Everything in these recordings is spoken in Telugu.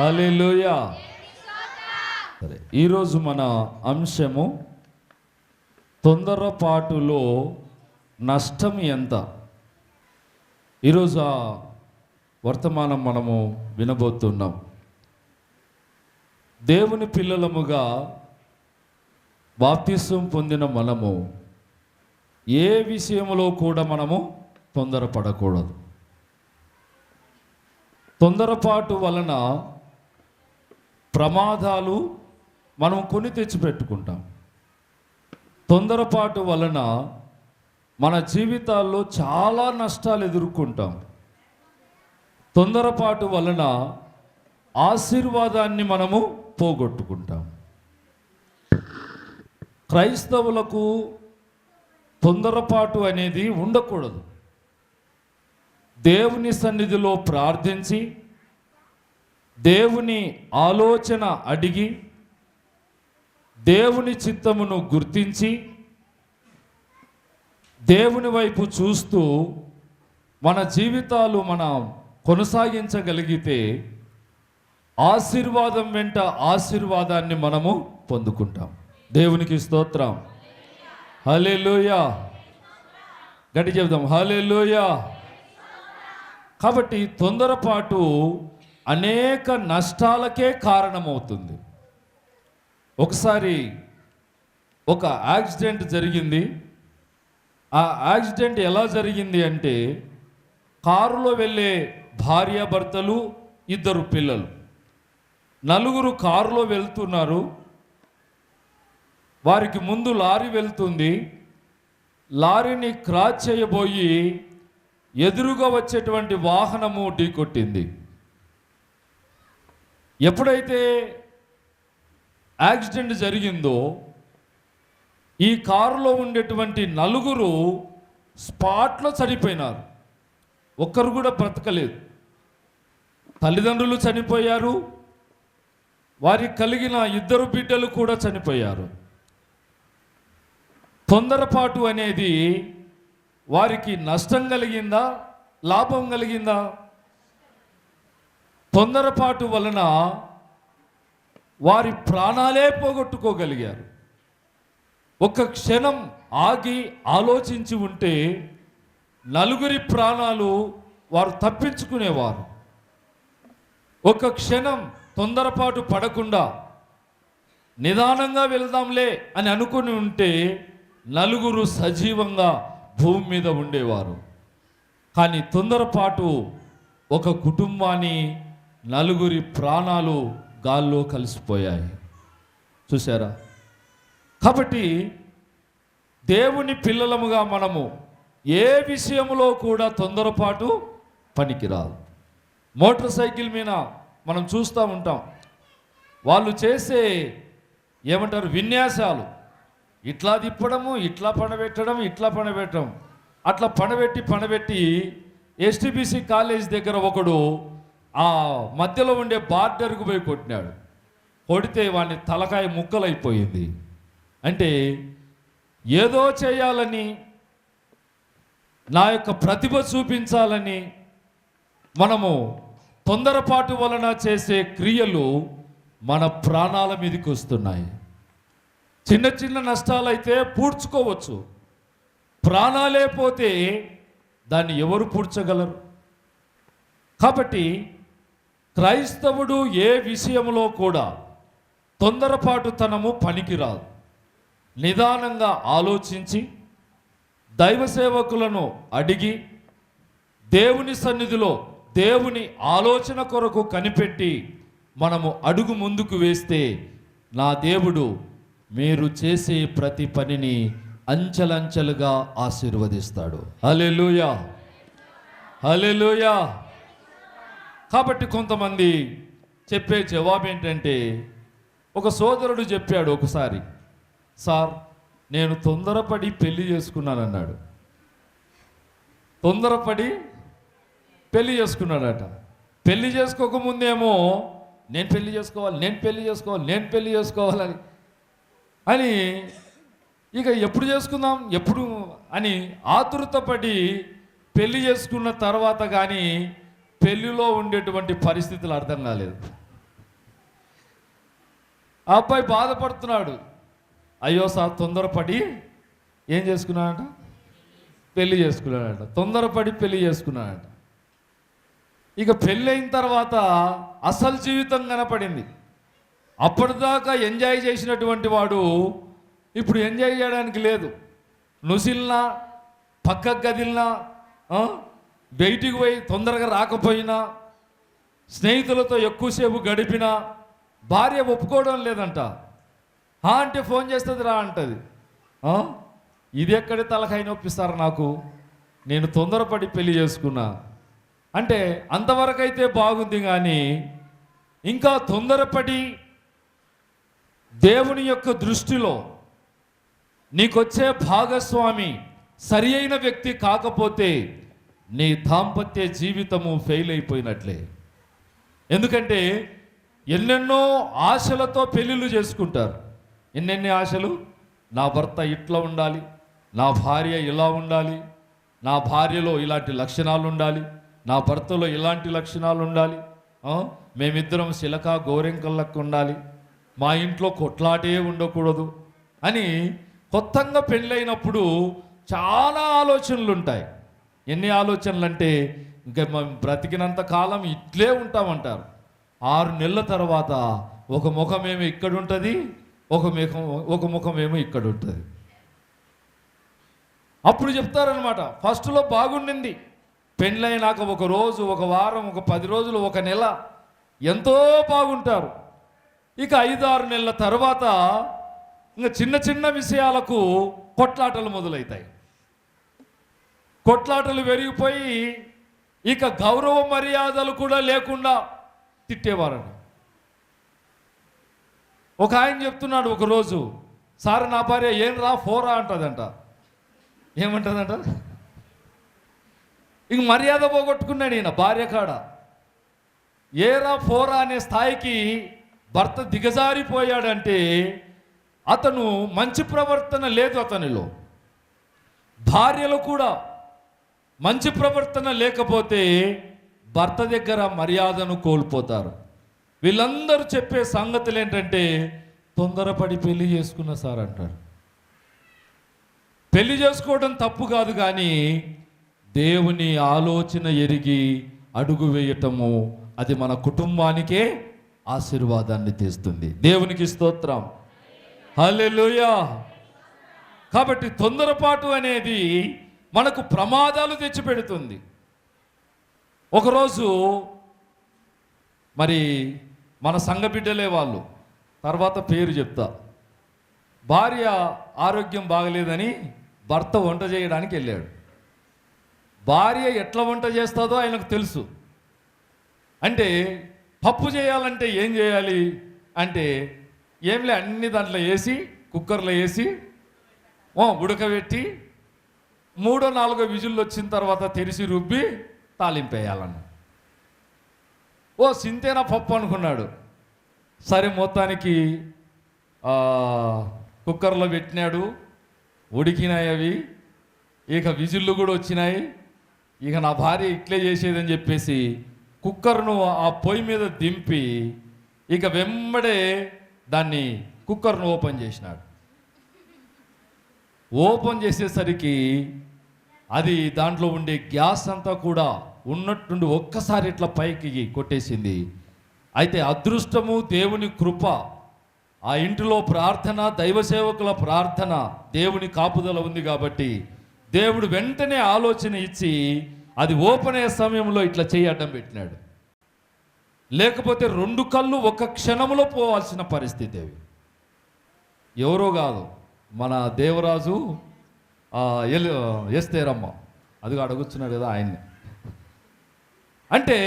హల్లెలూయా. సరే, ఈరోజు మన అంశము తొందరపాటులో నష్టం ఎంత. ఈరోజు ఆ వర్తమానం మనము వినబోతున్నాం. దేవుని పిల్లలముగా బాప్తిసం పొందిన మనము ఏ విషయంలో కూడా మనము తొందరపడకూడదు. తొందరపాటు వలన ప్రమాదాలు మనం కొని తెచ్చిపెట్టుకుంటాం. తొందరపాటు వలన మన జీవితాల్లో చాలా నష్టాలు ఎదుర్కొంటాం. తొందరపాటు వలన ఆశీర్వాదాన్ని మనము పోగొట్టుకుంటాం. క్రైస్తవులకు తొందరపాటు అనేది ఉండకూడదు. దేవుని సన్నిధిలో ప్రార్థించి దేవుని ఆలోచన అడిగి దేవుని చిత్తమును గుర్తించి దేవుని వైపు చూస్తూ మన జీవితాలు మనం కొనసాగించగలిగితే ఆశీర్వాదం వెంట ఆశీర్వాదాన్ని మనము పొందుకుంటాం. దేవునికి స్తోత్రం. హల్లెలూయా. గట్టి చెప్దాం, హల్లెలూయా. కాబట్టి తొందరపాటు అనేక నష్టాలకే కారణమవుతుంది. ఒకసారి ఒక యాక్సిడెంట్ జరిగింది. ఆ యాక్సిడెంట్ ఎలా జరిగింది అంటే, కారులో వెళ్ళే భార్యాభర్తలు, 2 పిల్లలు, 4 కారులో వెళ్తున్నారు. వారికి ముందు లారీ వెళ్తుంది. లారీని క్రాస్ చేయబోయి ఎదురుగా వచ్చేటువంటి వాహనము ఢీకొట్టింది. ఎప్పుడైతే యాక్సిడెంట్ జరిగిందో ఈ కారులో ఉండేటువంటి 4 స్పాట్లో చనిపోయినారు. ఒక్కరు కూడా బ్రతకలేదు. తల్లిదండ్రులు చనిపోయారు. వారికి కలిగిన 2 బిడ్డలు కూడా చనిపోయారు. తొందరపాటు అనేది వారికి నష్టం కలిగిందా, లాభం కలిగిందా? తొందరపాటు వలన వారి ప్రాణాలే పోగొట్టుకోగలిగారు. ఒక క్షణం ఆగి ఆలోచించి ఉంటే 4 ప్రాణాలు వారు తప్పించుకునేవారు. ఒక క్షణం తొందరపాటు పడకుండా నిదానంగా వెళ్దాంలే అని అనుకుని ఉంటే 4 సజీవంగా భూమి మీద ఉండేవారు. కానీ తొందరపాటు ఒక కుటుంబాన్ని 4 ప్రాణాలు గాల్లో కలిసిపోయాయి. చూసారా? కాబట్టి దేవుని పిల్లలముగా మనము ఏ విషయంలో కూడా తొందరపాటు పనికిరాదు. మోటార్ సైకిల్ మీద మనం చూస్తూ ఉంటాం. వాళ్ళు చేసే ఏమంటారు విన్యాసాలు, ఇట్లా తిప్పడము, ఇట్లా పడబెట్టడం, ఇట్లా పడబెట్టడం, అట్లా పడబెట్టి ఎస్టీబీసీ కాలేజ్ దగ్గర ఒకడు ఆ మధ్యలో ఉండే బార్డర్కు పోయి కొట్టినాడు. కొడితే వాడిని తలకాయ ముక్కలైపోయింది. అంటే ఏదో చేయాలని, నా యొక్క ప్రతిభ చూపించాలని మనము తొందరపాటు వలన చేసే క్రియలు మన ప్రాణాల మీదకి వస్తున్నాయి. చిన్న చిన్న నష్టాలైతే పూడ్చుకోవచ్చు. ప్రాణాలే పోతే దాన్ని ఎవరు పూడ్చగలరు? కాబట్టి క్రైస్తవుడు ఏ విషయంలో కూడా తొందరపాటుతనము పనికిరాదు. నిదానంగా ఆలోచించి దైవ సేవకులను అడిగి దేవుని సన్నిధిలో దేవుని ఆలోచన కొరకు కనిపెట్టి మనము అడుగు ముందుకు వేస్తే నా దేవుడు మీరు చేసే ప్రతి పనిని అంచెలంచెలుగా ఆశీర్వదిస్తాడు. హల్లెలూయా, హల్లెలూయా. కాబట్టి కొంతమంది చెప్పే జవాబు ఏంటంటే, ఒక సోదరుడు చెప్పాడు ఒకసారి, సార్ నేను తొందరపడి పెళ్లి చేసుకున్నానన్నాడు. తొందరపడి పెళ్లి చేసుకున్నాడట. పెళ్లి చేసుకోకముందేమో నేను పెళ్లి చేసుకోవాలి అని ఇక ఎప్పుడు చేసుకుందాం ఎప్పుడు అని ఆతురతపడి పెళ్లి చేసుకున్న తర్వాత కానీ పెళ్లిలో ఉండేటువంటి పరిస్థితులు అర్థం కాలేదు. ఆ అబ్బాయి బాధపడుతున్నాడు. అయ్యో సార్ తొందరపడి ఏం చేసుకున్నాడంట, పెళ్లి చేసుకున్నాడంట. తొందరపడి పెళ్లి చేసుకున్నాడంట. ఇక పెళ్ళి అయిన తర్వాత అసలు జీవితం కనపడింది. అప్పటిదాకా ఎంజాయ్ చేసినటువంటి వాడు ఇప్పుడు ఎంజాయ్ చేయడానికి లేదు. నుసిల్నా, పక్కకు గదిలినా, బయటికి పోయి తొందరగా రాకపోయినా, స్నేహితులతో ఎక్కువసేపు గడిపినా భార్య ఒప్పుకోవడం లేదంట. అంటే ఫోన్ చేస్తుంది రా అంటది. ఇది ఎక్కడి తలకాయ నొప్పిస్తారు నాకు, నేను తొందరపడి పెళ్లి చేసుకున్నా అంటే అంతవరకు అయితే బాగుంది. కానీ ఇంకా తొందరపడి దేవుని యొక్క దృష్టిలో నీకొచ్చే భాగస్వామి సరి అయిన వ్యక్తి కాకపోతే నీ దాంపత్య జీవితము ఫెయిల్ అయిపోయినట్లే. ఎందుకంటే ఎన్నెన్నో ఆశలతో పెళ్ళిళ్ళు చేసుకుంటారు. ఎన్నెన్ని ఆశలు, నా భర్త ఇట్లా ఉండాలి, నా భార్య ఇలా ఉండాలి, నా భార్యలో ఇలాంటి లక్షణాలు ఉండాలి, నా భర్తలో ఇలాంటి లక్షణాలు ఉండాలి, మేమిద్దరం శిలక గోరెంకల్లకు ఉండాలి, మా ఇంట్లో కొట్లాటే ఉండకూడదు అని కొత్తగా పెళ్ళైనప్పుడు చాలా ఆలోచనలు ఉంటాయి. ఎన్ని ఆలోచనలు అంటే ఇంకా మేము బ్రతికినంత కాలం ఇట్లే ఉంటామంటారు. 6 నెలల తర్వాత ఒక ముఖమేమో ఇక్కడ ఉంటుంది, ఒక ముఖమేమో ఇక్కడ ఉంటుంది. అప్పుడు చెప్తారనమాట, ఫస్ట్లో బాగుండింది, పెళ్ళైనాక ఒక రోజు, ఒక వారం, ఒక 10 రోజులు, ఒక నెల ఎంతో బాగుంటారు. ఇక 5-6 నెలల తర్వాత ఇంకా చిన్న చిన్న విషయాలకు కొట్లాటలు మొదలవుతాయి. కొట్లాటలు పెరిగిపోయి ఇక గౌరవ మర్యాదలు కూడా లేకుండా తిట్టేవారని. ఒక ఆయన చెప్తున్నాడు ఒకరోజు, సార్ నా భార్య ఏం రా ఫోరా అంటదంట. ఏమంటదంట? ఇంక మర్యాద పోగొట్టుకున్నాడు ఈయన భార్య కాడ. ఏరా ఫోరా అనే స్థాయికి భర్త దిగజారిపోయాడంటే అతను మంచి ప్రవర్తన లేదు అతనిలో. భార్యలు కూడా మంచి ప్రవర్తన లేకపోతే భర్త దగ్గర మర్యాదను కోల్పోతారు. వీళ్ళందరూ చెప్పే సంగతులు ఏంటంటే తొందరపడి పెళ్లి చేసుకున్న సార్ అంటారు. పెళ్లి చేసుకోవడం తప్పు కాదు, కానీ దేవుని ఆలోచన ఎరిగి అడుగు వేయటము అది మన కుటుంబానికే ఆశీర్వాదాన్ని తెస్తుంది. దేవునికి స్తోత్రం, హల్లెలూయా. కాబట్టి తొందరపాటు అనేది మనకు ప్రమాదాలు తెచ్చిపెడుతుంది. ఒకరోజు మరి మన సంఘ బిడ్డలే వాళ్ళు, తర్వాత పేరు చెప్తా, భార్య ఆరోగ్యం బాగలేదని భర్త వంట చేయడానికి వెళ్ళాడు. భార్య ఎట్లా వంట చేస్తుందో ఆయనకు తెలుసు. అంటే పప్పు చేయాలంటే ఏం చేయాలి అంటే ఏంలే అన్ని దాంట్లో వేసి కుక్కర్లో వేసి ఉడకబెట్టి 3-4 విజిల్లు వచ్చిన తర్వాత తెరిచి రుబ్బి తాలింపేయాలన్న. సింతేనా పప్పు అనుకున్నాడు. సరే మొత్తానికి కుక్కర్లో పెట్టినాడు, ఉడికినాయి అవి, ఇక విజిల్లు కూడా వచ్చినాయి. ఇక నా భార్య ఇట్లే చేసేదని చెప్పేసి కుక్కర్ను ఆ పొయ్యి మీద దింపి ఇక వెంబడే దాన్ని కుక్కర్ను ఓపెన్ చేసినాడు. ఓపెన్ చేసేసరికి అది దాంట్లో ఉండే గ్యాస్ అంతా కూడా ఉన్నట్టుండి ఒక్కసారి ఇట్లా పైకి కొట్టేసింది. అయితే అదృష్టము, దేవుని కృప, ఆ ఇంటిలో ప్రార్థన, దైవ సేవకుల ప్రార్థన, దేవుని కాపుదల ఉంది కాబట్టి దేవుడు వెంటనే ఆలోచన ఇచ్చి అది ఓపెన్ అయ్యే సమయంలో ఇట్లా చేయి అడ్డం పెట్టినాడు. లేకపోతే 2 కళ్ళు ఒక క్షణంలో పోవాల్సిన పరిస్థితి. అవి ఎవరో కాదు, మన దేవరాజు ఎస్తేరమ్మ, అదిగా అడుగుతున్నాడు కదా ఆయన్ని. అంటే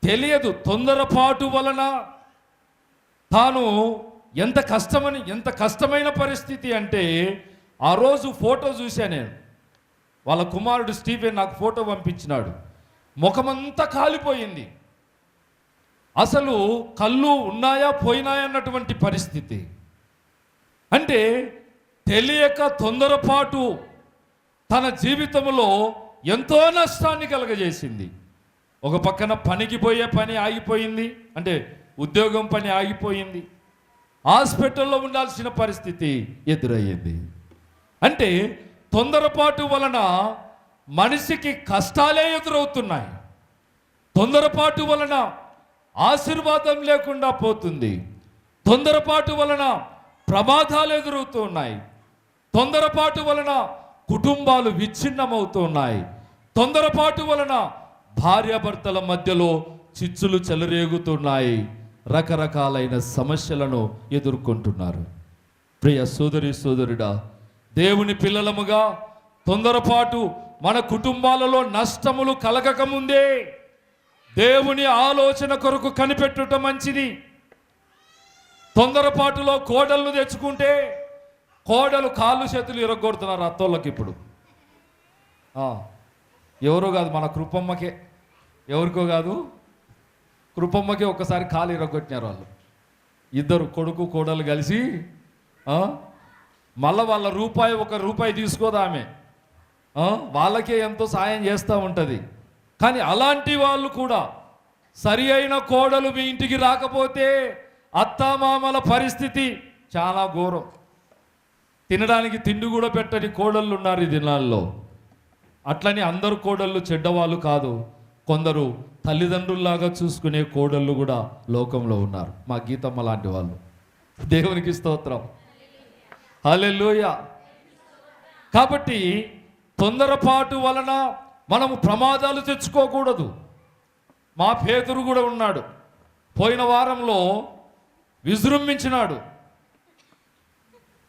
తెలియదు తొందరపాటు వలన తాను ఎంత కష్టమైన పరిస్థితి అంటే, ఆ రోజు ఫోటో చూసా నేను. వాళ్ళ కుమారుడు స్టీఫెన్ నాకు ఫోటో పంపించినాడు. ముఖమంతా కాలిపోయింది, అసలు కళ్ళు ఉన్నాయా పోయినాయా అన్నటువంటి పరిస్థితి. అంటే తెలియక తొందరపాటు తన జీవితంలో ఎంతో నష్టాన్ని కలగజేసింది. ఒక పక్కన పనికి పోయే పని ఆగిపోయింది, అంటే ఉద్యోగం పని ఆగిపోయింది. హాస్పిటల్లో ఉండాల్సిన పరిస్థితి ఎదురయ్యింది. అంటే తొందరపాటు వలన మనిషికి కష్టాలే ఎదురవుతున్నాయి. తొందరపాటు వలన ఆశీర్వాదం లేకుండా పోతుంది. తొందరపాటు వలన ప్రమాదాలు ఎదురవుతూ ఉన్నాయి. తొందరపాటు వలన కుటుంబాలు విచ్ఛిన్నమవుతున్నాయి. తొందరపాటు వలన భార్యాభర్తల మధ్యలో చిచ్చులు చెలరేగుతున్నాయి. రకరకాలైన సమస్యలను ఎదుర్కొంటున్నారు. ప్రియ సోదరి సోదరుడా, దేవుని పిల్లలముగా తొందరపాటు మన కుటుంబాలలో నష్టములు కలగకముందే దేవుని ఆలోచన కొరకు కనిపెట్టుట మంచిది. తొందరపాటులో కోడలను తెచ్చుకుంటే కోడలు కాళ్ళు చేతులు ఇరగొడుతున్నారు అత్తోళ్ళకి. ఇప్పుడు ఎవరో కాదు, మన కృపమ్మకే, ఎవరికో కాదు, కృపమ్మకే ఒక్కసారి కాలు ఇరగొట్టినారు వాళ్ళు. ఇద్దరు కొడుకు కోడలు కలిసి మళ్ళీ వాళ్ళ ఒక రూపాయి తీసుకోదు ఆమె. వాళ్ళకే ఎంతో సాయం చేస్తూ ఉంటుంది. కానీ అలాంటి వాళ్ళు కూడా సరి అయిన కోడలు మీ ఇంటికి రాకపోతే అత్తామామల పరిస్థితి చాలా ఘోరం. తినడానికి తిండి కూడా పెట్టని కోడళ్ళు ఉన్నారు ఈ దినాల్లో. అట్లని అందరు కోడళ్ళు చెడ్డవాళ్ళు కాదు. కొందరు తల్లిదండ్రుల్లాగా చూసుకునే కోడళ్ళు కూడా లోకంలో ఉన్నారు. మా గీతమ్మ లాంటి వాళ్ళు. దేవునికి స్తోత్రం, హల్లెలూయా. కాబట్టి తొందరపాటు వలన మనము ప్రమాదాలు తెచ్చుకోకూడదు. మా పేతురు కూడా ఉన్నాడు. పోయిన వారంలో విజృంభించినాడు.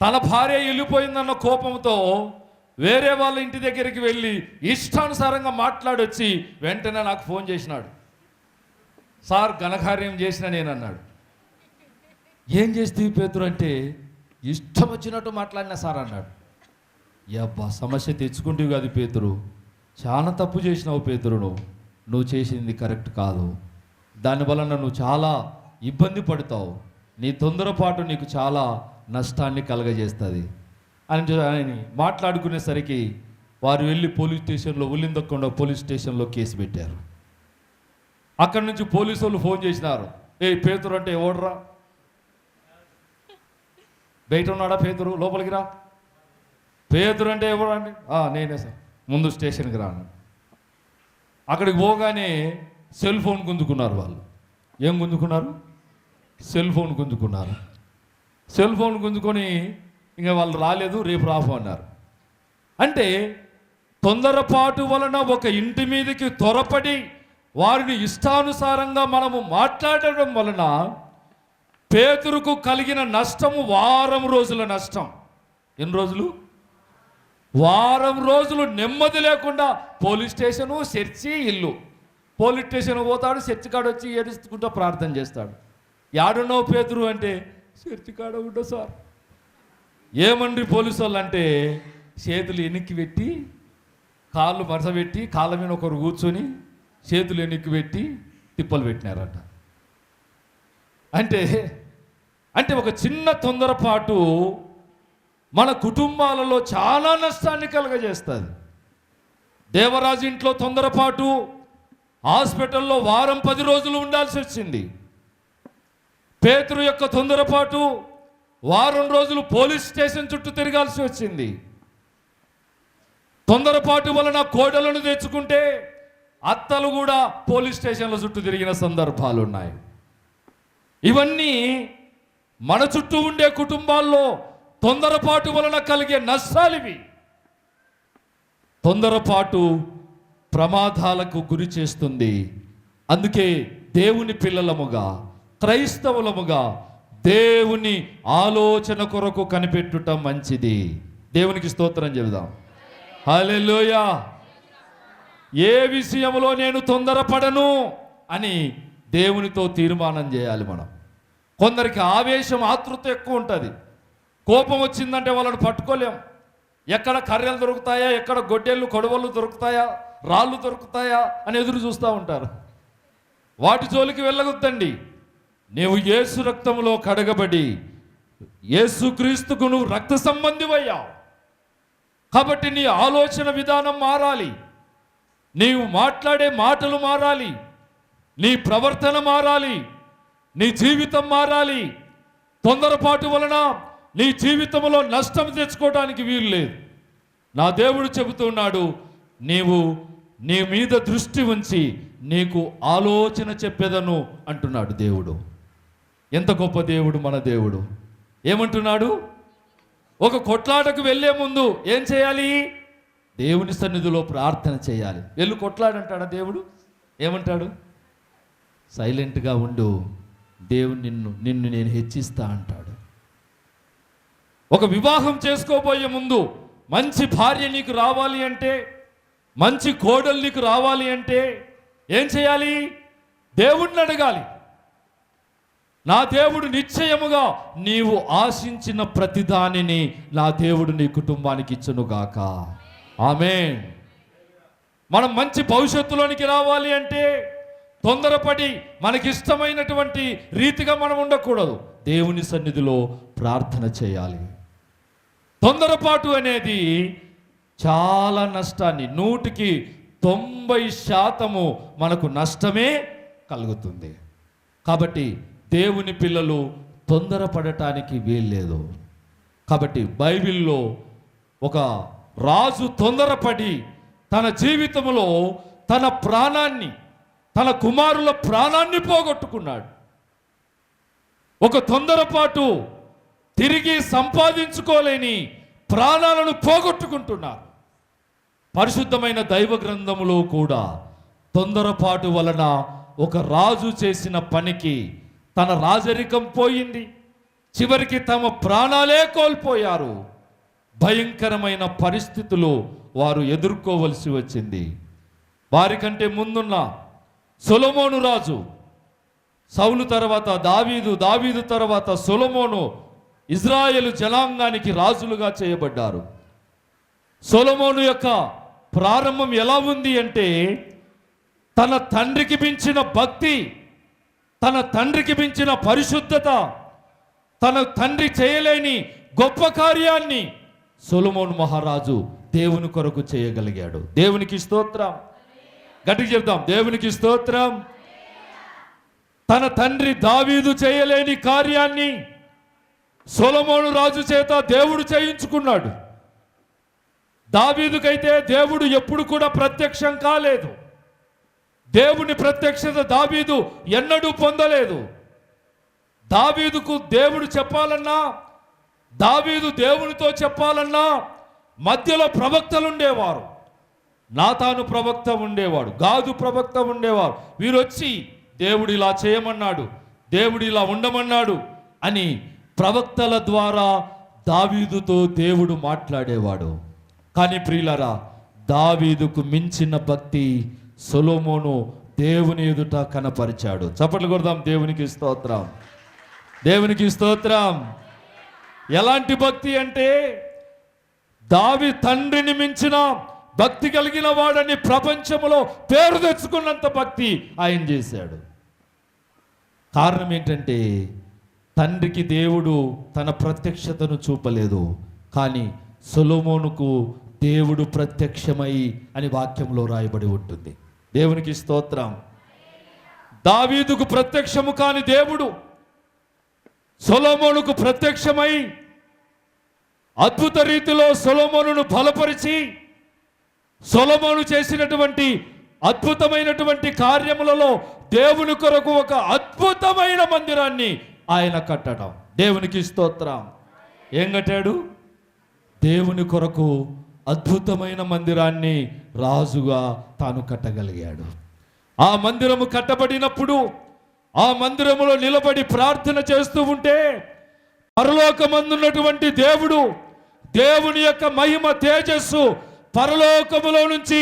తన భార్య వెళ్ళిపోయిందన్న కోపంతో వేరే వాళ్ళ ఇంటి దగ్గరికి వెళ్ళి ఇష్టానుసారంగా మాట్లాడొచ్చి వెంటనే నాకు ఫోన్ చేసినాడు. సార్, ఘనకార్యం చేసిన నేను అన్నాడు. ఏం చేస్తే పేతురు అంటే ఇష్టం వచ్చినట్టు మాట్లాడినా సార్ అన్నాడు. యబ్బా, సమస్య తెచ్చుకుంటేవి కాదు పేతురు, చాలా తప్పు చేసినావు పేతురు. నువ్వు చేసింది కరెక్ట్ కాదు. దానివలన నువ్వు చాలా ఇబ్బంది పడతావు. నీ తొందరపాటు నీకు చాలా నష్టాన్ని కలగజేస్తుంది అని మాట్లాడుకునేసరికి వారు వెళ్ళి పోలీస్ స్టేషన్లో, ఉల్లిందకొండ పోలీస్ స్టేషన్లో కేసు పెట్టారు. అక్కడి నుంచి పోలీసు వాళ్ళు ఫోన్ చేసినారు. పేతురు అంటే ఎవడరా? బయట ఉన్నాడా పేతురు? లోపలికి రా. పేతురు అంటే ఎవరు అండి? నేనే సార్. ముందు స్టేషన్కి రాను. అక్కడికి పోగానే సెల్ ఫోన్ గుంజుకున్నారు వాళ్ళు. ఏం గుంజుకున్నారు? సెల్ ఫోన్ గుంజుకున్నారు. సెల్ ఫోన్ గుంజుకొని ఇంకా వాళ్ళు రాలేదు, రేపు రాపు అన్నారు. అంటే తొందరపాటు వలన ఒక ఇంటి మీదకి త్వరపడి వారిని ఇష్టానుసారంగా మనము మాట్లాడడం వలన పేతురుకు కలిగిన నష్టము వారం రోజుల నష్టం. ఎన్ని రోజులు? వారం రోజులు నెమ్మది లేకుండా పోలీస్ స్టేషను, చర్చి, ఇల్లు. పోలీస్ స్టేషన్ పోతాడు, చర్చి కాడ వచ్చి ఏడుచుకుంటూ ప్రార్థన చేస్తాడు. యాడున్నావు పేతురు అంటే చర్చి కాడ ఉంటా సార్. ఏమండ్రి పోలీసు వాళ్ళు అంటే చేతులు వెనక్కి పెట్టి కాళ్ళు వరుస పెట్టి కాళ్ళ మీద ఒకరు కూర్చొని చేతులు వెనక్కి పెట్టి తిప్పలు పెట్టినారంట. అంటే ఒక చిన్న తొందరపాటు మన కుటుంబాలలో చాలా నష్టాన్ని కలగజేస్తుంది. దేవరాజు ఇంట్లో తొందరపాటు హాస్పిటల్లో వారం 10 రోజులు ఉండాల్సి వచ్చింది. పేతురు యొక్క తొందరపాటు వారం రోజులు పోలీస్ స్టేషన్ చుట్టూ తిరగాల్సి వచ్చింది. తొందరపాటు వలన కోడలను తెచ్చుకుంటే అత్తలు కూడా పోలీస్ స్టేషన్ల చుట్టూ తిరిగిన సందర్భాలు ఉన్నాయి. ఇవన్నీ మన చుట్టూ ఉండే కుటుంబాల్లో తొందరపాటు వలన కలిగే నష్టాలివి. తొందరపాటు ప్రమాదాలకు గురి చేస్తుంది. అందుకే దేవుని పిల్లలముగా, క్రైస్తవులముగా దేవుని ఆలోచన కొరకు కనిపెట్టుట మంచిది. దేవునికి స్తోత్రం చెబుదాం. హల్లెలూయా. ఏ విషయంలో నేను తొందరపడను అని దేవునితో తీర్మానం చేయాలి మనం. కొందరికి ఆవేశం, ఆతృత ఎక్కువ ఉంటుంది. కోపం వచ్చిందంటే వాళ్ళని పట్టుకోలేం. ఎక్కడ కర్రెలు దొరుకుతాయా, ఎక్కడ గొడ్డెళ్ళు, కొడవళ్ళు దొరుకుతాయా, రాళ్ళు దొరుకుతాయా అని ఎదురు చూస్తూ ఉంటారు. వాటి జోలికి వెళ్ళగొద్దండి. నీవు యేసు రక్తంలో కడగబడి యేసుక్రీస్తుకు నువ్వు రక్త సంబంధివయ్యావు కాబట్టి నీ ఆలోచన విధానం మారాలి, నీవు మాట్లాడే మాటలు మారాలి, నీ ప్రవర్తన మారాలి, నీ జీవితం మారాలి. తొందరపాటు వలన నీ జీవితంలో నష్టం తెచ్చుకోవడానికి వీలు లేదు. నా దేవుడు చెబుతున్నాడు, నీవు నీ మీద దృష్టి ఉంచి నీకు ఆలోచన చెప్పేదను అంటున్నాడు దేవుడు. ఎంత గొప్ప దేవుడు మన దేవుడు. ఏమంటున్నాడు? ఒక కొట్లాటకు వెళ్ళే ముందు ఏం చేయాలి? దేవుని సన్నిధిలో ప్రార్థన చేయాలి. వెళ్ళి కొట్లాడంటాడా దేవుడు? ఏమంటాడు? సైలెంట్గా ఉండు, దేవుడు నిన్ను నేను హెచ్చిస్తా అంటాడు. ఒక వివాహం చేసుకోబోయే ముందు మంచి భార్య నీకు రావాలి అంటే, మంచి కోడలు నీకు రావాలి అంటే ఏం చేయాలి? దేవుణ్ణి అడగాలి. నా దేవుడు నిశ్చయముగా నీవు ఆశించిన ప్రతిదానిని నా దేవుడు నీ కుటుంబానికి ఇచ్చునుగాక. ఆమేన్. మనం మంచి భవిష్యత్తులోనికి రావాలి అంటే తొందరపడి మనకిష్టమైనటువంటి రీతిగా మనం ఉండకూడదు. దేవుని సన్నిధిలో ప్రార్థన చేయాలి. తొందరపాటు అనేది చాలా నష్టాన్ని, 90% మనకు నష్టమే కలుగుతుంది. కాబట్టి దేవుని పిల్లలు తొందరపడటానికి వీల్లేదు. కాబట్టి బైబిల్లో ఒక రాజు తొందరపడి తన జీవితంలో తన ప్రాణాన్ని, తన కుమారుల ప్రాణాన్ని పోగొట్టుకున్నాడు. ఒక తొందరపాటు తిరిగి సంపాదించుకోలేని ప్రాణాలను పోగొట్టుకుంటున్నారు. పరిశుద్ధమైన దైవ గ్రంథములో కూడా తొందరపాటు వలన ఒక రాజు చేసిన పనికి తన రాజరికం పోయింది. చివరికి తమ ప్రాణాలే కోల్పోయారు. భయంకరమైన పరిస్థితులు వారు ఎదుర్కోవలసి వచ్చింది. వారికంటే ముందున్న సొలొమోను రాజు, సౌలు తర్వాత దావీదు, దావీదు తర్వాత సొలొమోను ఇజ్రాయేలు జనాంగానికి రాజులుగా చేయబడ్డారు. సొలొమోను యొక్క ప్రారంభం ఎలా ఉంది అంటే, తన తండ్రికి మించిన భక్తి, తన తండ్రికి మించిన పరిశుద్ధత, తన తండ్రి చేయలేని గొప్ప కార్యాన్ని సొలొమోను మహారాజు దేవుని కొరకు చేయగలిగాడు. దేవునికి స్తోత్రం. గట్టిగా చెప్దాం, దేవునికి స్తోత్రం. తన తండ్రి దావీదు చేయలేని కార్యాన్ని సొలొమోను రాజు చేత దేవుడు చేయించుకున్నాడు. దావీదుకైతే దేవుడు ఎప్పుడు కూడా ప్రత్యక్షం కాలేదు. దేవుని ప్రత్యక్షత దావీదు ఎన్నడూ పొందలేదు. దావీదుకు దేవుడు చెప్పాలన్నా, దావీదు దేవునితో చెప్పాలన్నా మధ్యలో ప్రవక్తలు ఉండేవారు. నాతాను ప్రవక్త ఉండేవాడు, గాదు ప్రవక్త ఉండేవారు. వీరు వచ్చి దేవుడు ఇలా చేయమన్నాడు, దేవుడు ఇలా ఉండమన్నాడు అని ప్రవక్తల ద్వారా దావీదుతో దేవుడు మాట్లాడేవాడు. కానీ ప్రియులారా, దావీదుకు మించిన భక్తి సొలొమోను దేవుని ఎదుట కనపరిచాడు. చప్పట్లు కొడదాం, దేవునికి స్తోత్రం, దేవునికి స్తోత్రం. ఎలాంటి భక్తి అంటే, తండ్రిని మించిన భక్తి కలిగిన వాడని ప్రపంచంలో పేరు తెచ్చుకున్నంత భక్తి ఆయన చేశాడు. కారణం ఏంటంటే, తండ్రికి దేవుడు తన ప్రత్యక్షతను చూపలేదు, కానీ సొలొమోనుకు దేవుడు ప్రత్యక్షమై అని వాక్యంలో రాయబడి ఉంటుంది. దేవునికి స్తోత్రం. దావీదుకు ప్రత్యక్షము కాని దేవుడు సొలొమోనుకు ప్రత్యక్షమై అద్భుత రీతిలో సొలొమోనును బలపరిచి, సొలొమోను చేసినటువంటి అద్భుతమైనటువంటి కార్యములలో దేవుని కొరకు ఒక అద్భుతమైన మందిరాన్ని ఆయన కట్టడం. దేవునికి స్తోత్రం. ఏం కట్టాడు? దేవుని కొరకు అద్భుతమైన మందిరాన్ని రాజుగా తాను కట్టగలిగాడు. ఆ మందిరము కట్టబడినప్పుడు ఆ మందిరములో నిలబడి ప్రార్థన చేస్తూ ఉంటే పరలోకమందున్నటువంటి దేవుడు, దేవుని యొక్క మహిమ తేజస్సు పరలోకములో నుంచి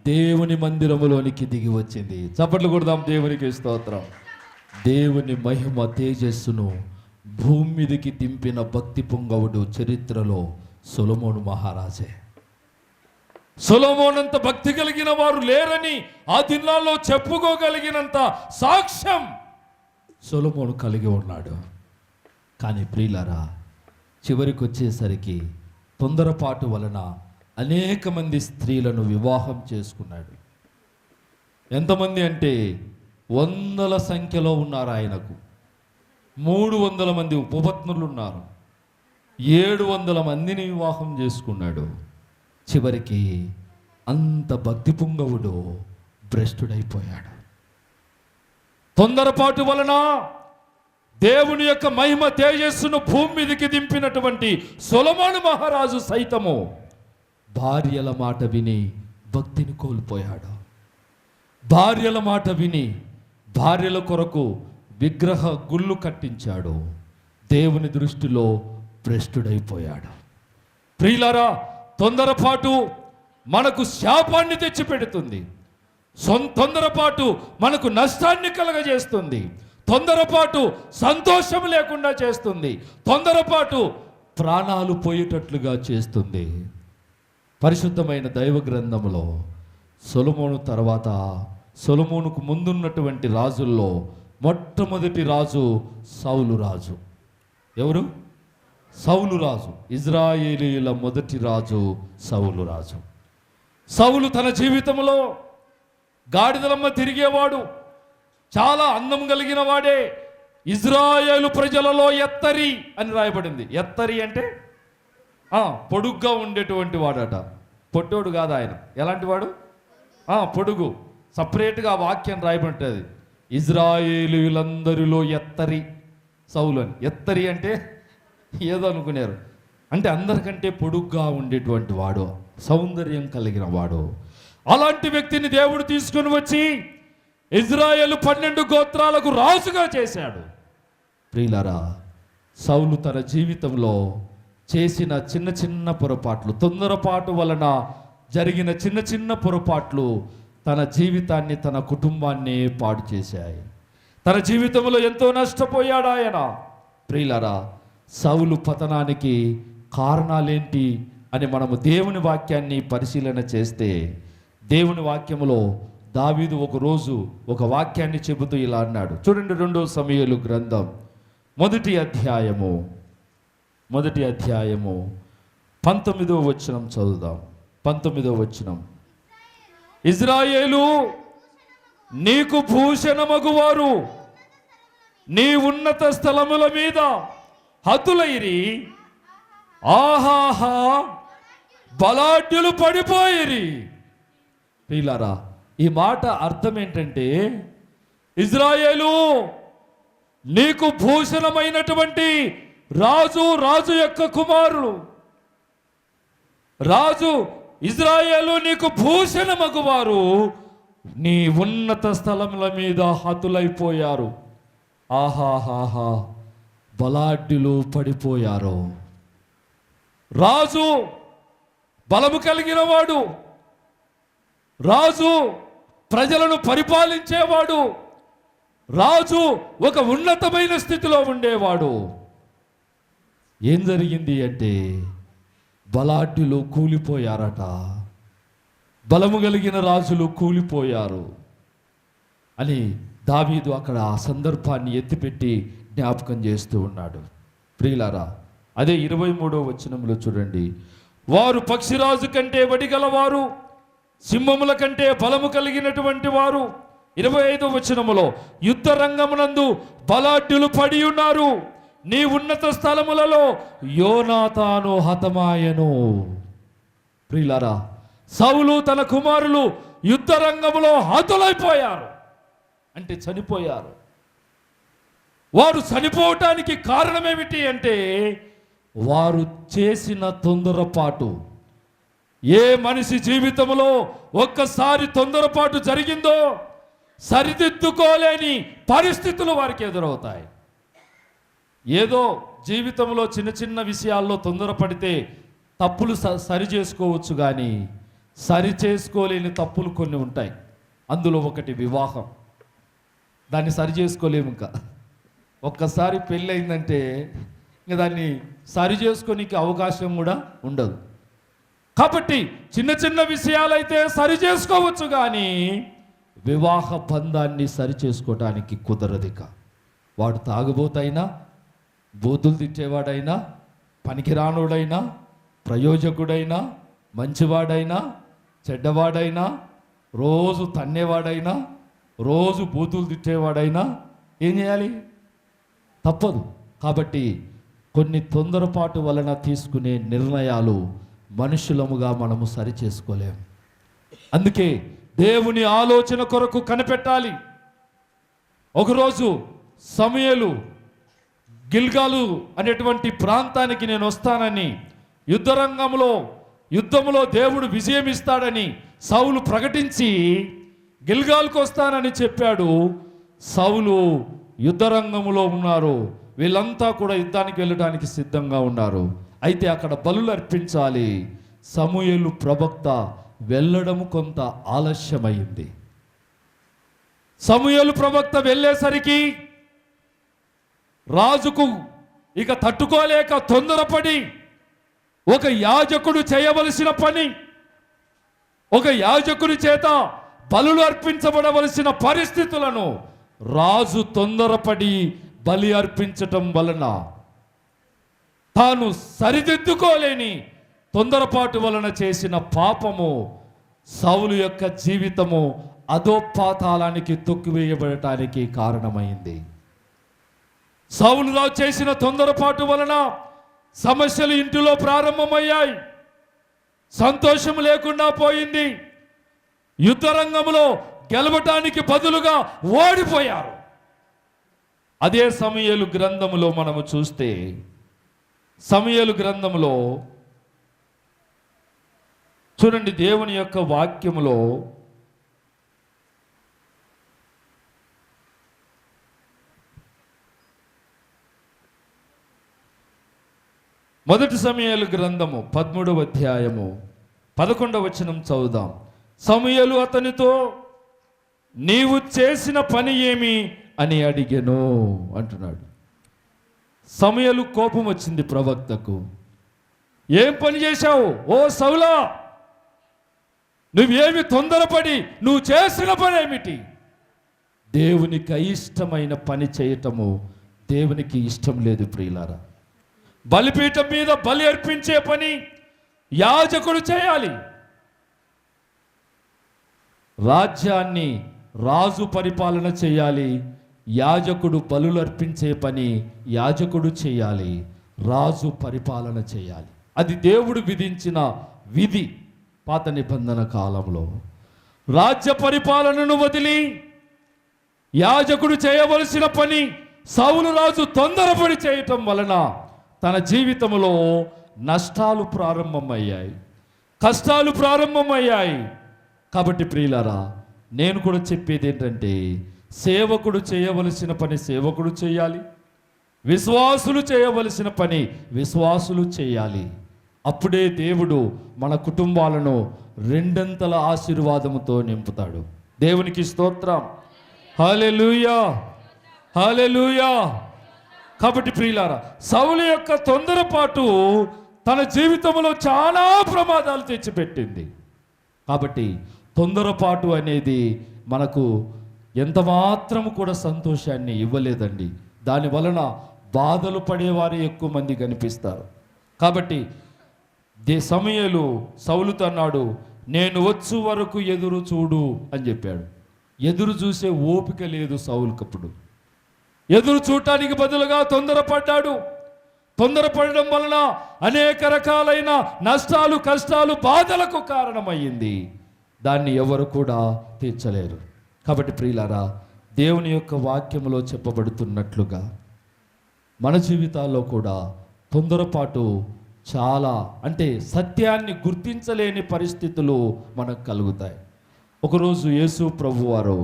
దేవుని మందిరములోనికి దిగి వచ్చింది. చప్పట్లు కొడదాం, దేవునికి స్తోత్రం. దేవుని మహిమ తేజస్సును భూమి మీదకి దింపిన భక్తి పొంగవుడు చరిత్రలో సొలొమోను మహారాజే. సొలొమోనంత భక్తి కలిగిన వారు లేరని ఆ దినాల్లో చెప్పుకోగలిగినంత సాక్ష్యం సొలొమోను కలిగి ఉన్నాడు. కానీ ప్రియులారా, చివరికి వచ్చేసరికి తొందరపాటు వలన అనేక మంది స్త్రీలను వివాహం చేసుకున్నాడు. ఎంతమంది అంటే 100ల సంఖ్యలో ఉన్నారు ఆయనకు. 300 మంది ఉపపత్నులు ఉన్నారు. 700 మందిని వివాహం చేసుకున్నాడు. చివరికి అంత భక్తి పుంగవుడు భ్రష్టుడైపోయాడు. తొందరపాటు వలన దేవుని యొక్క మహిమ తేజస్సును భూమి మీదకి దింపినటువంటి సొలొమోను మహారాజు సైతము భార్యల మాట విని భక్తిని కోల్పోయాడు. భార్యల మాట విని భార్యల కొరకు విగ్రహ గుళ్ళు కట్టించాడు. దేవుని దృష్టిలో భ్రష్టుడైపోయాడు. ప్రియులారా, తొందరపాటు మనకు శాపాన్ని తెచ్చిపెడుతుంది. తొందరపాటు మనకు నష్టాన్ని కలగజేస్తుంది. తొందరపాటు సంతోషం లేకుండా చేస్తుంది. తొందరపాటు ప్రాణాలు పోయేటట్లుగా చేస్తుంది. పరిశుద్ధమైన దైవ గ్రంథంలో సొలొమోను తర్వాత సొలొమోనుకు ముందున్నటువంటి రాజుల్లో మొట్టమొదటి రాజు సౌలు రాజు. ఎవరు? సౌలు రాజు. ఇజ్రాయేలీయుల మొదటి రాజు సౌలు రాజు. సౌలు తన జీవితంలో గాడిదలమ్మ తిరిగేవాడు. చాలా అందం కలిగిన వాడే. ఇజ్రాయేలు ప్రజలలో ఎత్తరి అని రాయబడింది. ఎత్తరి అంటే పొడుగ్గా ఉండేటువంటి వాడట. పొట్టోడు కాదు ఆయన. ఎలాంటి వాడు? పొడుగు. సపరేట్గా ఆ వాక్యం రాయబడింది. ఇజ్రాయేలీయులందరిలో ఎత్తరి సౌలు అని. ఎత్తరి అంటే ఏదో అనుకున్నారు. అంటే అందరికంటే పొడుగ్గా ఉండేటువంటి వాడు, సౌందర్యం కలిగిన వాడు. అలాంటి వ్యక్తిని దేవుడు తీసుకుని వచ్చి ఇజ్రాయేలు 12 గోత్రాలకు రాజుగా చేశాడు. ప్రియులారా, సౌలు తన జీవితంలో చేసిన చిన్న చిన్న పొరపాట్లు, తొందరపాటు వలన జరిగిన చిన్న చిన్న పొరపాట్లు తన జీవితాన్ని, తన కుటుంబాన్ని పాడు చేశాయి. తన జీవితంలో ఎంతో నష్టపోయాడు ఆయన. ప్రియులారా, సౌలు పతనానికి కారణాలేంటి అని మనము దేవుని వాక్యాన్ని పరిశీలన చేస్తే, దేవుని వాక్యములో దావీదు ఒకరోజు ఒక వాక్యాన్ని చెబుతూ ఇలా అన్నాడు. చూడండి, 2 సమూయేలు గ్రంథం 1వ అధ్యాయము 19వ వచనం చదువుదాం. 19వ వచనం. ఇజ్రాయేలు నీకు భూషణమగువారు నీ ఉన్నత స్థలముల మీద హతులైరి, ఆహాహా బలాఢ్యులు పడిపోయిరి. ప్రియులారా, ఈ మాట అర్థం ఏంటంటే, ఇజ్రాయేలు నీకు భూషణమైనటువంటి రాజు యొక్క కుమారులు, ఇజ్రాయేలు నీకు భూషణమగువారు నీ ఉన్నత స్థలముల మీద హతులైపోయారు. ఆహాహాహా బలాఢ్యులు పడిపోయారు. రాజు బలము కలిగిన వాడు, రాజు ప్రజలను పరిపాలించేవాడు, రాజు ఒక ఉన్నతమైన స్థితిలో ఉండేవాడు. ఏం జరిగింది అంటే, బలాఢ్యులు కూలిపోయారట. బలము కలిగిన రాజులు కూలిపోయారు అని దావీదు అక్కడ ఆ సందర్భాన్ని ఎత్తిపెట్టి జ్ఞాపకం చేస్తూ ఉన్నాడు. ప్రియులారా, అదే 23వ వచనంలో చూడండి. వారు పక్షిరాజు కంటే వడిగలవారు, సింహముల కంటే బలము కలిగినటువంటి వారు. 25వ వచనములో యుద్ధ రంగమునందు బలాఢ్యులు పడి ఉన్నారు, నీ ఉన్నత స్థలములలో యోనాతాను హతమాయను. ప్రియులారా, సౌలు తన కుమారులు యుద్ధ రంగములో హతులైపోయారు, అంటే చనిపోయారు. వారు చనిపోవటానికి కారణమేమిటి అంటే, వారు చేసిన తొందరపాటు. ఏ మనిషి జీవితంలో ఒక్కసారి తొందరపాటు జరిగిందో సరిదిద్దుకోలేని పరిస్థితులు వారికి ఎదురవుతాయి. ఏదో జీవితంలో చిన్న చిన్న విషయాల్లో తొందరపడితే తప్పులు సరి చేసుకోవచ్చు, కానీ సరి చేసుకోలేని తప్పులు కొన్ని ఉంటాయి. అందులో ఒకటి వివాహం. దాన్ని సరి చేసుకోలేము. ఇంకా ఒక్కసారి పెళ్ళి అయిందంటే ఇంకా దాన్ని సరి చేసుకోనికి అవకాశం కూడా ఉండదు. కాబట్టి చిన్న చిన్న విషయాలైతే సరి చేసుకోవచ్చు, కానీ వివాహ బంధాన్ని సరి చేసుకోవడానికి కుదరదిక. వాడు తాగుబోతైనా, బూతులు తిట్టేవాడైనా, పనికిరానుడైనా, ప్రయోజకుడైనా, మంచివాడైనా, చెడ్డవాడైనా, రోజు తన్నేవాడైనా, రోజు బూతులు తిట్టేవాడైనా ఏం చేయాలి? తప్పదు. కాబట్టి కొన్ని తొందరపాటు వలన తీసుకునే నిర్ణయాలు మనుషులముగా మనము సరి చేసుకోలేము. అందుకే దేవుని ఆలోచన కొరకు కనిపెట్టాలి. ఒకరోజు సమూయేలు గిల్గాలు అనేటువంటి ప్రాంతానికి నేను వస్తానని, యుద్ధములో దేవుడు విజయం ఇస్తాడని సౌలు ప్రకటించి గిల్గాల్కు వస్తానని చెప్పాడు. సౌలు యుద్ధరంగంలో ఉన్నారు, వీళ్ళంతా కూడా యుద్ధానికి వెళ్ళడానికి సిద్ధంగా ఉన్నారు. అయితే అక్కడ బలులు అర్పించాలి. సమూయేలు ప్రవక్త వెళ్ళడం కొంత ఆలస్యమైంది. సమూయేలు ప్రవక్త వెళ్ళేసరికి రాజుకు ఇక తట్టుకోలేక తొందరపడి ఒక యాజకుడు చేయవలసిన పని, ఒక యాజకుడి చేత బలులు అర్పించబడవలసిన పరిస్థితులను రాజు తొందరపడి బలి అర్పించటం వలన తాను సరిదిద్దుకోలేని తొందరపాటు వలన చేసిన పాపము సౌలు యొక్క జీవితము అధోపాతాళానికి తొక్కివేయబడటానికి కారణమైంది. సౌలురావు చేసిన తొందరపాటు వలన సమస్యలు ఇంటిలో ప్రారంభమయ్యాయి. సంతోషం లేకుండా పోయింది. యుద్ధరంగంలో గెలవటానికి బదులుగా ఓడిపోయారు. అదే సమూయేలు గ్రంథములో మనము చూస్తే, సమూయేలు గ్రంథములో చూడండి, దేవుని యొక్క వాక్యములో మొదటి సమూయేలు గ్రంథము 13వ అధ్యాయము 11వ వచనం చదువుదాం. సమూయేలు అతనితో, నీవు చేసిన పని ఏమి అని అడిగెను అంటున్నాడు. సమూయేలు కోపం వచ్చింది ప్రవక్తకు. ఏం పని చేశావు ఓ సౌలా? నువ్వేమి తొందరపడి నువ్వు చేసిన పని ఏమిటి? దేవునికి అయిష్టమైన పని చేయటము దేవునికి ఇష్టం లేదు ప్రియులారా. బలిపీఠం మీద బలి అర్పించే పని యాజకుడు చేయాలి. రాజ్యాన్ని రాజు పరిపాలన చేయాలి. యాజకుడు బలులు అర్పించే పని యాజకుడు చేయాలి. రాజు పరిపాలన చేయాలి. అది దేవుడు విధించిన విధి. పాత నిబంధన కాలంలో రాజ్య పరిపాలనను వదిలి యాజకుడు చేయవలసిన పని సౌలు రాజు తొందరపడి చేయటం వలన తన జీవితంలో నష్టాలు ప్రారంభమయ్యాయి, కష్టాలు ప్రారంభమయ్యాయి. కాబట్టి ప్రియులారా, నేను కూడా చెప్పేది ఏంటంటే, సేవకుడు చేయవలసిన పని సేవకుడు చేయాలి, విశ్వాసులు చేయవలసిన పని విశ్వాసులు చేయాలి. అప్పుడే దేవుడు మన కుటుంబాలను రెండంతల ఆశీర్వాదముతో నింపుతాడు. దేవునికి స్తోత్రం. హల్లెలూయా, హల్లెలూయా. కాబట్టి ప్రియులారా, సౌలు యొక్క తొందరపాటు తన జీవితంలో చాలా ప్రమాదాలు తెచ్చిపెట్టింది. కాబట్టి తొందరపాటు అనేది మనకు ఎంత మాత్రము కూడా సంతోషాన్ని ఇవ్వలేదండి. దాని వలన బాధలు పడేవారు ఎక్కువ మంది కనిపిస్తారు. కాబట్టి సమూయేలు సౌలుతో అన్నాడు, నేను వచ్చు వరకు ఎదురు చూడు అని చెప్పాడు. ఎదురు చూసే ఓపిక లేదు సౌలుకప్పుడు. ఎదురు చూడటానికి బదులుగా తొందరపడ్డాడు. తొందరపడడం వలన అనేక రకాలైన నష్టాలు, కష్టాలు, బాధలకు కారణమయ్యింది. దాన్ని ఎవరు కూడా తీర్చలేరు. కాబట్టి ప్రియులారా, దేవుని యొక్క వాక్యములో చెప్పబడుతున్నట్లుగా మన జీవితాల్లో కూడా తొందరపాటు చాలా, అంటే సత్యాన్ని గుర్తించలేని పరిస్థితులు మనకు కలుగుతాయి. ఒకరోజు యేసు ప్రభువారు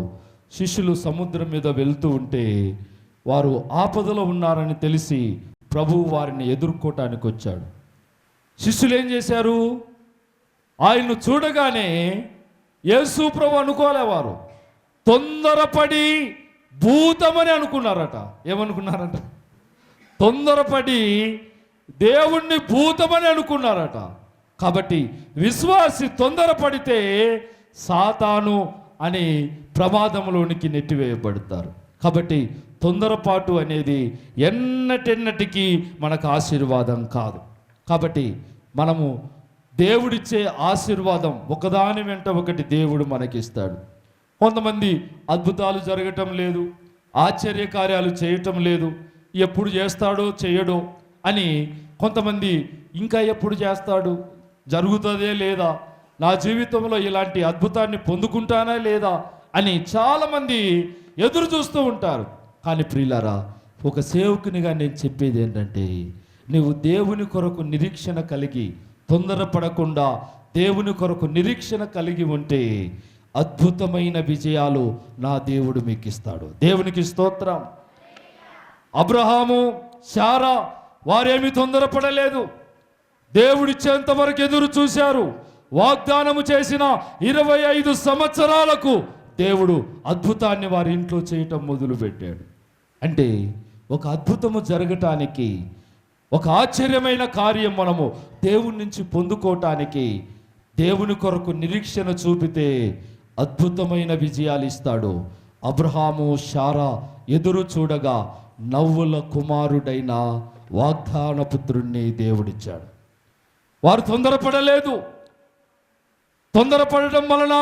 శిష్యులు సముద్రం మీద వెళ్తూ ఉంటే వారు ఆపదలో ఉన్నారని తెలిసి ప్రభువు వారిని ఎదుర్కోవటానికి వచ్చాడు. శిష్యులు ఏం చేశారు? ఆయన్ను చూడగానే యేసు ప్రభు అనుకోలేవారు, తొందరపడి భూతమని అనుకున్నారట. ఏమనుకున్నారట? తొందరపడి దేవుణ్ణి భూతమని అనుకున్నారట. కాబట్టి విశ్వాసి తొందరపడితే సాతాను అని ప్రమాదంలోనికి నెట్టివేయబడతారు. కాబట్టి తొందరపాటు అనేది ఎన్నటెన్నటికీ మనకు ఆశీర్వాదం కాదు. కాబట్టి మనము దేవుడిచ్చే ఆశీర్వాదం ఒకదాని వెంట ఒకటి దేవుడు మనకిస్తాడు. కొంతమంది అద్భుతాలు జరగటం లేదు, ఆశ్చర్యకార్యాలు చేయటం లేదు, ఎప్పుడు చేస్తాడో చేయడో అని కొంతమంది ఇంకా ఎప్పుడు చేస్తాడు, జరుగుతుందే లేదా, నా జీవితంలో ఇలాంటి అద్భుతాన్ని పొందుకుంటానా లేదా అని చాలామంది ఎదురు చూస్తూ ఉంటారు. కానీ ప్రియులారా, ఒక సేవకునిగా నేను చెప్పేది ఏంటంటే, నీవు దేవుని కొరకు నిరీక్షణ కలిగి తొందరపడకుండా దేవుని కొరకు నిరీక్షణ కలిగి ఉంటే అద్భుతమైన విజయాలు నా దేవుడు మీకు ఇస్తాడు. దేవునికి స్తోత్రం. అబ్రహాము, శారా వారేమీ తొందరపడలేదు. దేవుడిచ్చేంత వరకు ఎదురు చూశారు. వాగ్దానము చేసిన 25 సంవత్సరాలకు దేవుడు అద్భుతాన్ని వారి ఇంట్లో చేయటం మొదలుపెట్టాడు. అంటే ఒక అద్భుతము జరగటానికి, ఒక ఆశ్చర్యమైన కార్యం మనము దేవుని నుంచి పొందుకోవటానికి దేవుని కొరకు నిరీక్షణ చూపితే అద్భుతమైన విజయాలు ఇస్తాడు. అబ్రహాము, శారా ఎదురు చూడగా నవ్వుల కుమారుడైన వాగ్దాన పుత్రుణ్ణి దేవుడిచ్చాడు. వారు తొందరపడలేదు. తొందరపడడం వలన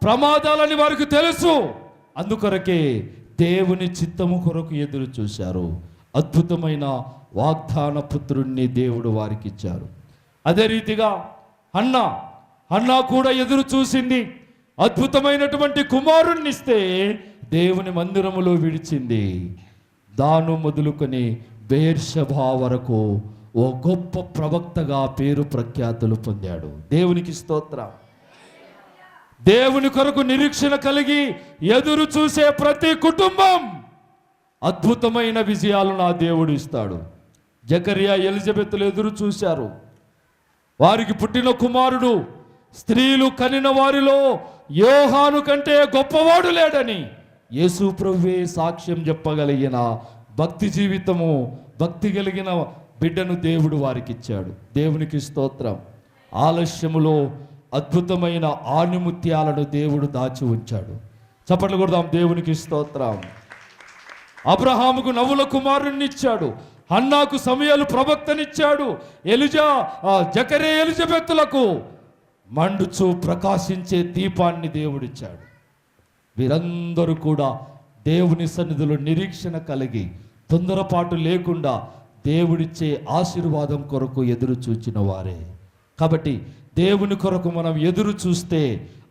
ప్రమాదాలని వారికి తెలుసు. అందుకొరకే దేవుని చిత్తము కొరకు ఎదురు చూశారు. అద్భుతమైన వాగ్దాన పుత్రుణ్ణి దేవుడు వారికి ఇచ్చారు. అదే రీతిగా హన్నా కూడా ఎదురు చూసింది. అద్భుతమైనటువంటి కుమారుణ్ణి ఇస్తే దేవుని మందిరములో విడిచింది. దాను మొదలుకొని బెయేర్షెబా వరకు ఓ గొప్ప ప్రవక్తగా పేరు ప్రఖ్యాతులు పొందాడు. దేవునికి స్తోత్రం. దేవుని కొరకు నిరీక్షణ కలిగి ఎదురు చూసే ప్రతి కుటుంబం అద్భుతమైన విజయాలు నా దేవుడు ఇస్తాడు. జకరియా, ఎలిజబెత్తులు ఎదురు చూశారు. వారికి పుట్టిన కుమారుడు స్త్రీలు కనిన వారిలో యోహాను కంటే గొప్పవాడు లేడని యేసు ప్రభువే సాక్ష్యం చెప్పగలిగిన భక్తి జీవితము, భక్తి కలిగిన బిడ్డను దేవుడు వారికి ఇచ్చాడు. దేవునికి స్తోత్రం. ఆలస్యములో అద్భుతమైన ఆణిముత్యాలను దేవుడు దాచి ఉంచాడు. చప్పట్లు కొడదాం. దేవునికి స్తోత్రం. అబ్రహాముకు నవ్వుల కుమారుణ్ణి ఇచ్చాడు. హన్నాకు సమయలు ప్రవక్తనిచ్చాడు. జకరియా, ఎలిజబెత్తులకు మండుచు ప్రకాశించే దీపాన్ని దేవుడిచ్చాడు. వీరందరూ కూడా దేవుని సన్నిధిలో నిరీక్షణ కలిగి తొందరపాటు లేకుండా దేవుడిచ్చే ఆశీర్వాదం కొరకు ఎదురు చూచిన వారే. కాబట్టి దేవుని కొరకు మనం ఎదురు చూస్తే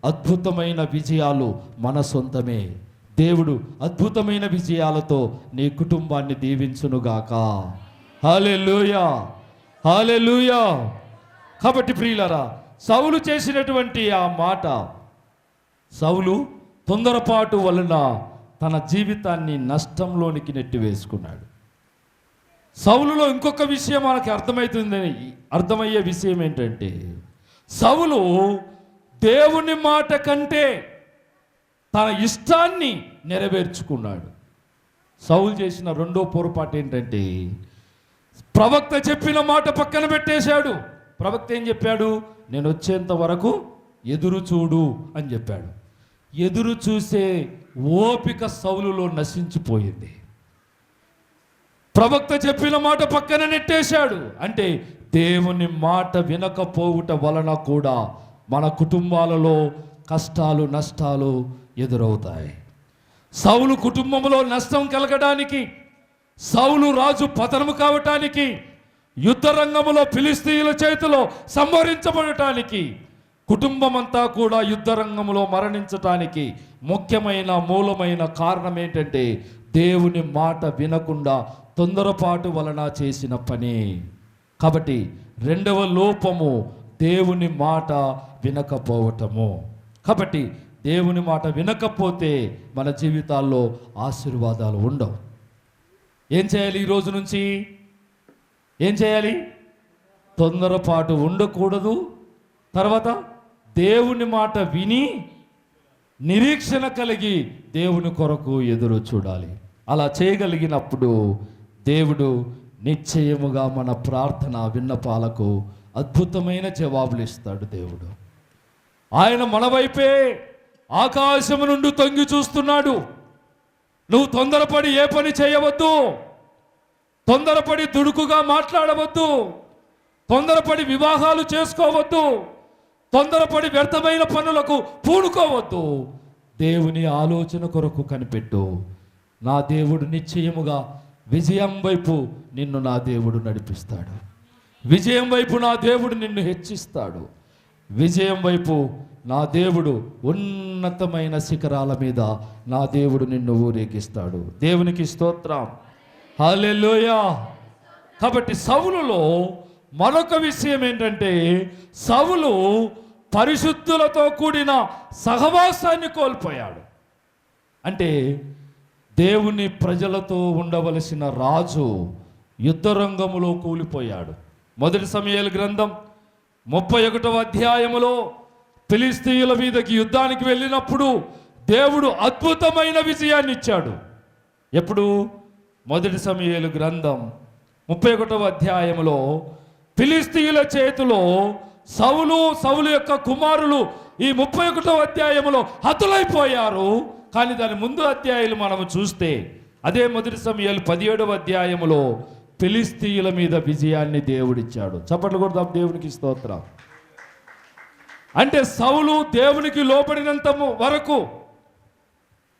అద్భుతమైన విజయాలు మన సొంతమే. దేవుడు అద్భుతమైన విజయాలతో నీ కుటుంబాన్ని దీవించునుగాక. హల్లెలూయా, హల్లెలూయా. కాబట్టి ప్రియులారా, సౌలు చేసినటువంటి ఆ మాట, సౌలు తొందరపాటు వలన తన జీవితాన్ని నష్టంలోనికి నెట్టివేసుకున్నాడు. సౌలులో ఇంకొక విషయం మనకి అర్థమయ్యే విషయం ఏంటంటే, సౌలు దేవుని మాట కంటే తన ఇష్టాన్ని నెరవేర్చుకున్నాడు. సౌలు చేసిన రెండో పొరపాటు ఏంటంటే, ప్రవక్త చెప్పిన మాట పక్కన పెట్టేశాడు. ప్రవక్త ఏం చెప్పాడు? నేను వచ్చేంత వరకు ఎదురు చూడు అని చెప్పాడు. ఎదురు చూసే ఓపిక సౌలులో నశించిపోయింది. ప్రవక్త చెప్పిన మాట పక్కన నెట్టేశాడు. అంటే దేవుని మాట వినకపోవుట వలన కూడా మన కుటుంబాలలో కష్టాలు, నష్టాలు ఎదురవుతాయి. సౌలు కుటుంబంలో నష్టం కలగడానికి, సౌలు రాజు పతనము కావటానికి, యుద్ధ రంగములో ఫిలిస్తీయుల చేతిలో సంహరించబడటానికి, కుటుంబమంతా కూడా యుద్ధ రంగంలో మరణించటానికి ముఖ్యమైన మూలమైన కారణం ఏంటంటే దేవుని మాట వినకుండా తొందరపాటు వలన చేసిన పని. కాబట్టి రెండవ లోపము దేవుని మాట వినకపోవటము. కాబట్టి దేవుని మాట వినకపోతే మన జీవితాల్లో ఆశీర్వాదాలు ఉండవు. ఏం చేయాలి? ఈ రోజు నుంచి ఏం చేయాలి? తొందరపాటు ఉండకూడదు. తర్వాత దేవుని మాట విని నిరీక్షణ కలిగి దేవుని కొరకు ఎదురు చూడాలి. అలా చేయగలిగినప్పుడు దేవుడు నిశ్చయముగా మన ప్రార్థన విన్నపాలకు అద్భుతమైన జవాబులు ఇస్తాడు. దేవుడు ఆయన మన వైపే ఆకాశము నుండి తొంగి చూస్తున్నాడు. నువ్వు తొందరపడి ఏ పని చేయవద్దు, తొందరపడి దుడుకుగా మాట్లాడవద్దు, తొందరపడి వివాహాలు చేసుకోవద్దు, తొందరపడి వ్యర్థమైన పనులకు పూనుకోవద్దు. దేవుని ఆలోచన కొరకు కనిపెట్టు. నా దేవుడు నిశ్చయముగా విజయం వైపు నిన్ను నా దేవుడు నడిపిస్తాడు. విజయం వైపు నా దేవుడు నిన్ను హెచ్చిస్తాడు. విజయం వైపు నా దేవుడు ఉన్నతమైన శిఖరాల మీద నా దేవుడు నిన్ను ఊరేగిస్తాడు. దేవునికి స్తోత్రం, హల్లెలూయా. కాబట్టి సౌలులో మరొక విషయం ఏంటంటే, సౌలు పరిశుద్ధులతో కూడిన సహవాసాన్ని కోల్పోయాడు. అంటే దేవుని ప్రజలతో ఉండవలసిన రాజు యుద్ధరంగములో కూలిపోయాడు. మొదటి సమూయేలు గ్రంథం 31వ అధ్యాయములో ఫిలిష్తీయుల మీదకి యుద్ధానికి వెళ్ళినప్పుడు దేవుడు అద్భుతమైన విజయాన్ని ఇచ్చాడు. ఎప్పుడు? మొదటి సమూయేలు గ్రంథం 31వ అధ్యాయములో ఫిలిష్తీయుల చేతిలో సౌలు యొక్క కుమారులు ఈ 31వ అధ్యాయములో హతులైపోయారు. కానీ దాని ముందు అధ్యాయాలు మనము చూస్తే అదే మొదటి సమూయేలు 17వ అధ్యాయములో ఫిలిష్తీయుల మీద విజయాన్ని దేవుడిచ్చాడు. చప్పట్లు కొడదాం దేవునికి స్తోత్రం. అంటే సౌలు దేవునికి లోబడినంత వరకు,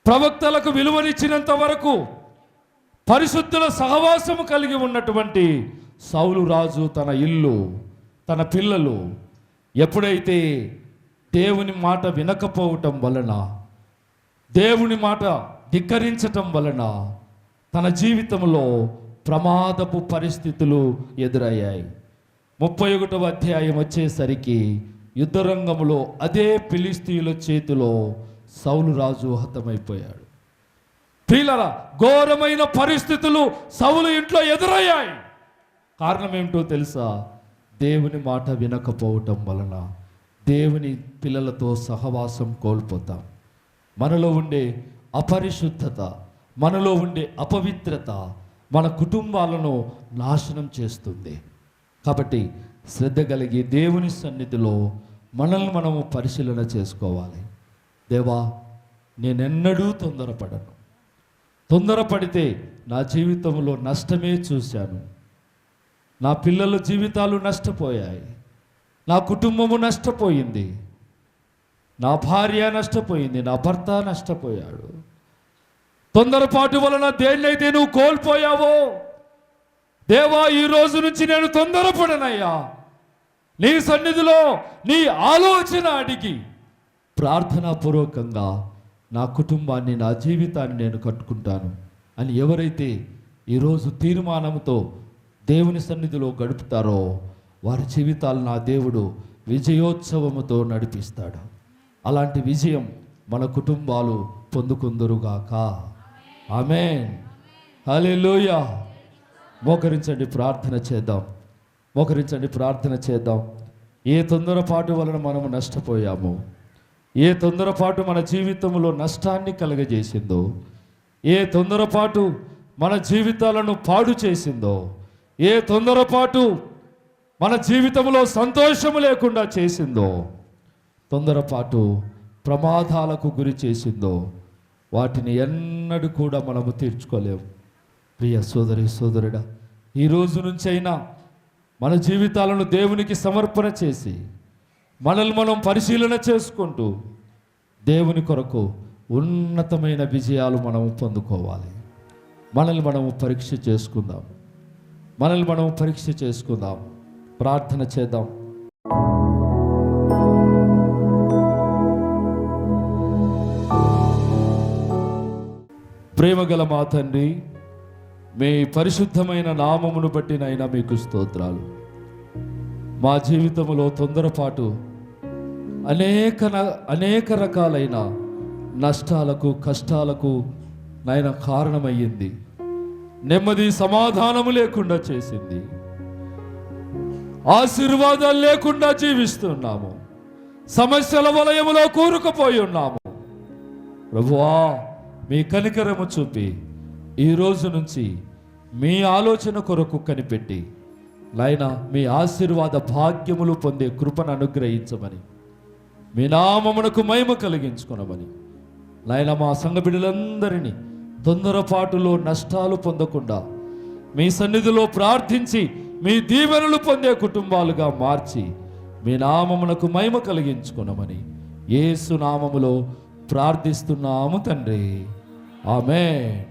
ప్రవక్తలకు విలువనిచ్చినంత వరకు, పరిశుద్ధుల సహవాసము కలిగి ఉన్నటువంటి సౌలు రాజు తన ఇల్లు, తన పిల్లలు ఎప్పుడైతే దేవుని మాట వినకపోవటం వలన, దేవుని మాట ధిక్కరించటం వలన తన జీవితంలో ప్రమాదపు పరిస్థితులు ఎదురయ్యాయి. 31వ అధ్యాయం వచ్చేసరికి యుద్ధరంగంలో అదే ఫిలిష్తీయుల చేతిలో సౌలు రాజు హతమైపోయాడు. ప్రియులారా, ఘోరమైన పరిస్థితులు సౌలు ఇంట్లో ఎదురయ్యాయి. కారణం ఏమిటో తెలుసా? దేవుని మాట వినకపోవటం వలన దేవుని పిల్లలతో సహవాసం కోల్పోతాం. మనలో ఉండే అపరిశుద్ధత, మనలో ఉండే అపవిత్రత మన కుటుంబాలను నాశనం చేస్తుంది. కాబట్టి శ్రద్ధ కలిగి దేవుని సన్నిధిలో మనల్ని మనము పరిశీలన చేసుకోవాలి. దేవా, నేనెన్నడూ తొందరపడను. తొందరపడితే నా జీవితంలో నష్టమే చూశాను. నా పిల్లల జీవితాలు నష్టపోయాయి, నా కుటుంబము నష్టపోయింది, నా భార్య నష్టపోయింది, నా భర్త నష్టపోయాడు. తొందరపాటు వలన దేన్నైతే నువ్వు కోల్పోయావో దేవా, ఈ రోజు నుంచి నేను తొందరపడనయ్యా. నీ సన్నిధిలో నీ ఆలోచన అడిగి ప్రార్థనాపూర్వకంగా నా కుటుంబాన్ని, నా జీవితాన్ని నేను కట్టుకుంటాను అని ఎవరైతే ఈరోజు తీర్మానంతో దేవుని సన్నిధిలో గడుపుతారో వారి జీవితాలు నా దేవుడు విజయోత్సవముతో నడిపిస్తాడు. అలాంటి విజయం మన కుటుంబాలు పొందుకుందురుగాక. ఆమేన్, హల్లెలూయా. మోకరించండి, ప్రార్థన చేద్దాం. మోకరించండి, ప్రార్థన చేద్దాం. ఏ తొందరపాటు వలన మనము నష్టపోయాము, ఏ తొందరపాటు మన జీవితంలో నష్టాన్ని కలుగజేసిందో, ఏ తొందరపాటు మన జీవితాలను పాడు చేసిందో, ఏ తొందరపాటు మన జీవితంలో సంతోషము లేకుండా చేసిందో, తొందరపాటు ప్రమాదాలకు గురి చేసిందో, వాటిని ఎన్నడూ కూడా మనము తీర్చుకోలేము. ప్రియ సోదరి సోదరుడా, ఈ రోజు నుంచైనా మన జీవితాలను దేవునికి సమర్పణ చేసి మనల్ని మనం పరిశీలన చేసుకుంటూ దేవుని కొరకు ఉన్నతమైన విజయాలు మనము పొందుకోవాలి. మనల్ని మనము పరీక్ష చేసుకుందాం. మనల్ని మనము పరీక్ష చేసుకుందాం. ప్రార్థన చేద్దాం. ప్రేమగల మా తండ్రి, మీ పరిశుద్ధమైన నామమును బట్టి నైనా మీకు స్తోత్రాలు. మా జీవితంలో తొందరపాటు అనేక రకాలైన నష్టాలకు, కష్టాలకు నాయన కారణమయ్యింది. నెమ్మది, సమాధానము లేకుండా చేసింది. ఆశీర్వాదాలు లేకుండా జీవిస్తున్నాము. సమస్యల వలయములో కూరుకుపోయి ఉన్నాము. ప్రభువా, మీ కనికరము చూపి ఈ రోజు నుంచి మీ ఆలోచన కొరకు కనిపెట్టి నాయనా మీ ఆశీర్వాద భాగ్యములు పొందే కృపను అనుగ్రహించమని, మీ నామమునకు మహిమ కలిగించుకొనమని నాయనా మా సంఘ బిడ్డలందరినీ తొందరపాటులో నష్టాలు పొందకుండా మీ సన్నిధిలో ప్రార్థించి మీ దీవెనలు పొందే కుటుంబాలుగా మార్చి మీ నామమునకు మహిమ కలిగించుకొనమని యేసు నామములో ప్రార్థిస్తున్నాము తండ్రి. ఆమేన్.